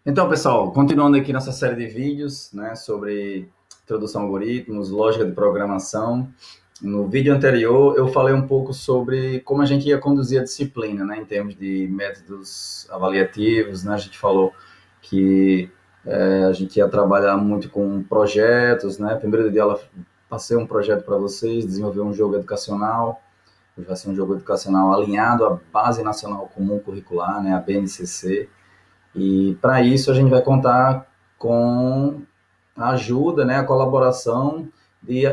Então, pessoal, continuando aqui nossa série de vídeos, né, sobre introdução a algoritmos, lógica de programação. No vídeo anterior, eu falei um pouco sobre como a gente ia conduzir a disciplina, né, em termos de métodos avaliativos, né, a gente falou que a gente ia trabalhar muito com projetos, né, primeiro dia ela passei um projeto para vocês, desenvolver um jogo educacional, vai ser um jogo educacional alinhado à Base Nacional Comum Curricular, né, a BNCC. E para isso a gente vai contar com a ajuda, né, a colaboração de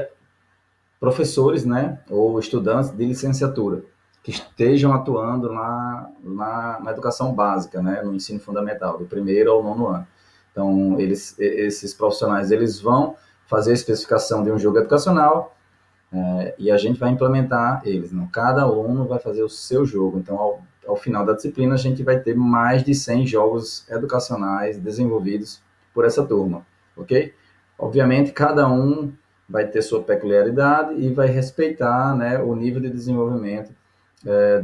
professores, né, ou estudantes de licenciatura que estejam atuando na educação básica, né, no ensino fundamental, do primeiro ao nono ano. Então, esses profissionais, eles vão fazer a especificação de um jogo educacional e a gente vai implementar eles. Né? Cada aluno vai fazer o seu jogo. Então, ao final da disciplina, a gente vai ter mais de 100 jogos educacionais desenvolvidos por essa turma, ok? Obviamente, cada um vai ter sua peculiaridade e vai respeitar, né, o nível de desenvolvimento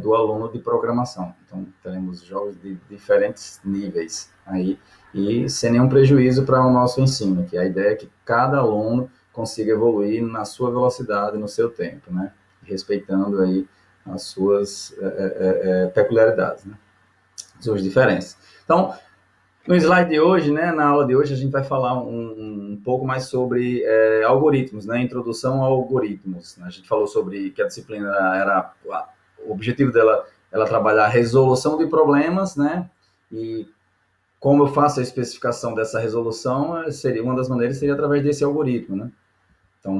do aluno de programação. Então, teremos jogos de diferentes níveis aí e sem nenhum prejuízo para o nosso ensino, que a ideia é que cada aluno consiga evoluir na sua velocidade, no seu tempo, né? Respeitando aí as suas peculiaridades, né? Suas diferenças. Então, no slide de hoje, né, na aula de hoje, a gente vai falar um pouco mais sobre algoritmos, né, introdução a algoritmos. A gente falou sobre que a disciplina era, o objetivo dela ela trabalhar a resolução de problemas, né, e como eu faço a especificação dessa resolução, seria uma das maneiras seria através desse algoritmo, né. Então,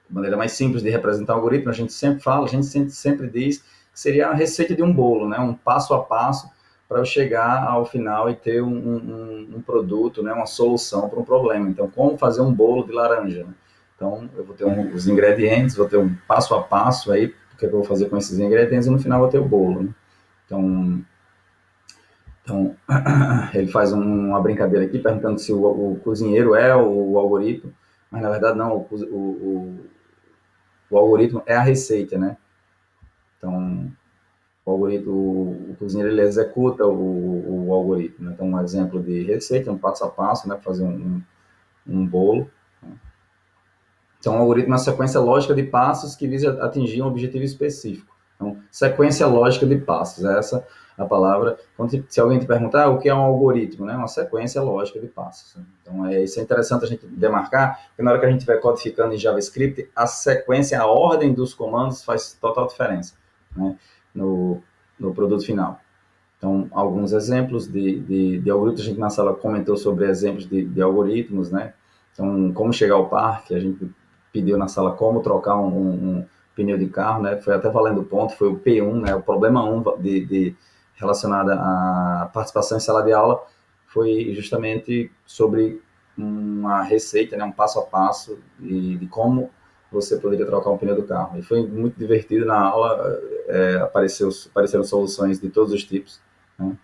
a maneira mais simples de representar o algoritmo, a gente sempre fala, a gente sempre diz que seria a receita de um bolo, né? Um passo a passo para eu chegar ao final e ter um produto, né? Uma solução para um problema. Então, como fazer um bolo de laranja? Né? Então, eu vou ter os ingredientes, vou ter um passo a passo aí, o que eu vou fazer com esses ingredientes, e no final vou ter o bolo. Né? Então, ele faz uma brincadeira aqui, perguntando se o cozinheiro é o algoritmo, mas na verdade não, o algoritmo é a receita, né? Então, o cozinheiro ele executa o algoritmo. Né? Então, um exemplo de receita, um passo a passo, né, para fazer um bolo. Então, o algoritmo é uma sequência lógica de passos que visa atingir um objetivo específico. Então, sequência lógica de passos, essa é a palavra. Quando, se alguém te perguntar o que é um algoritmo, né? Uma sequência lógica de passos. Então, isso é interessante a gente demarcar, porque na hora que a gente estiver codificando em JavaScript, a sequência, a ordem dos comandos faz total diferença, né? no produto final. Então, alguns exemplos de algoritmos, a gente na sala comentou sobre exemplos de algoritmos, né? Então, como chegar ao parque, a gente pediu na sala como trocar um pneu de carro, né? Foi até valendo ponto, foi o P1, né? O problema 1 relacionado à participação em sala de aula foi justamente sobre uma receita, né? Um passo a passo de como você poderia trocar um pneu do carro. E foi muito divertido na aula, apareceram soluções de todos os tipos. Né?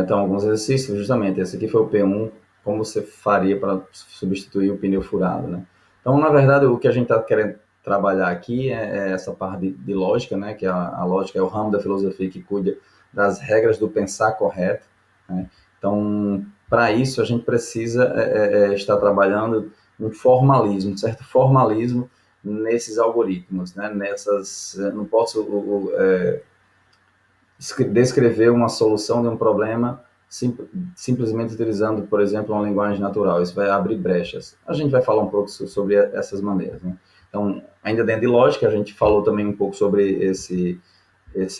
Então, alguns exercícios, justamente, esse aqui foi o P1, como você faria para substituir o pneu furado, né? Então, na verdade, o que a gente está querendo trabalhar aqui é essa parte de lógica, né? Que a lógica é o ramo da filosofia que cuida das regras do pensar correto, né? Então, para isso, a gente precisa estar trabalhando um formalismo, um certo formalismo nesses algoritmos, né? Não posso descrever uma solução de um problema simplesmente utilizando, por exemplo, uma linguagem natural. Isso vai abrir brechas. A gente vai falar um pouco sobre essas maneiras. Né? Então, ainda dentro de lógica, a gente falou também um pouco sobre esse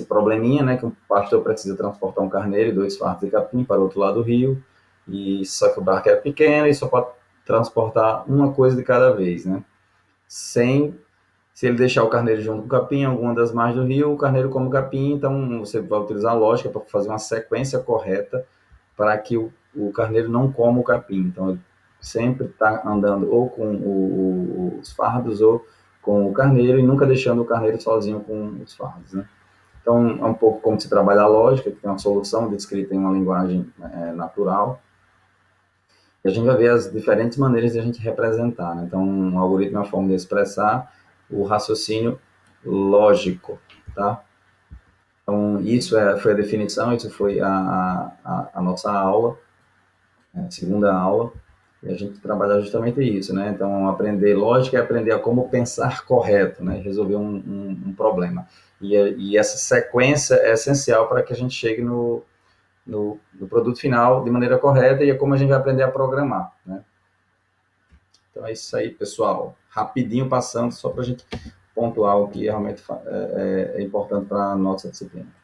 probleminha, né, que um pastor precisa transportar um carneiro e 2 fardos de capim para o outro lado do rio, e só que o barco é pequeno e só pode transportar uma coisa de cada vez, né? Sem Se ele deixar o carneiro junto com o capim, em alguma das margens do rio, o carneiro come o capim, então você vai utilizar a lógica para fazer uma sequência correta para que o carneiro não coma o capim. Então, ele sempre está andando ou com os fardos ou com o carneiro e nunca deixando o carneiro sozinho com os fardos. Né? Então, é um pouco como se trabalha a lógica, que tem uma solução descrita em uma linguagem natural. E a gente vai ver as diferentes maneiras de a gente representar. Né? Então, um algoritmo é uma forma de expressar o raciocínio lógico, tá? Então, isso foi a definição, isso foi a nossa aula, a segunda aula, e a gente trabalha justamente isso, né? Então, aprender lógica é aprender a como pensar correto, né? Resolver um problema. E essa sequência é essencial para que a gente chegue no produto final de maneira correta e é como a gente vai aprender a programar, né? Então é isso aí, pessoal. Rapidinho passando, só para a gente pontuar o que realmente é importante para a nossa disciplina.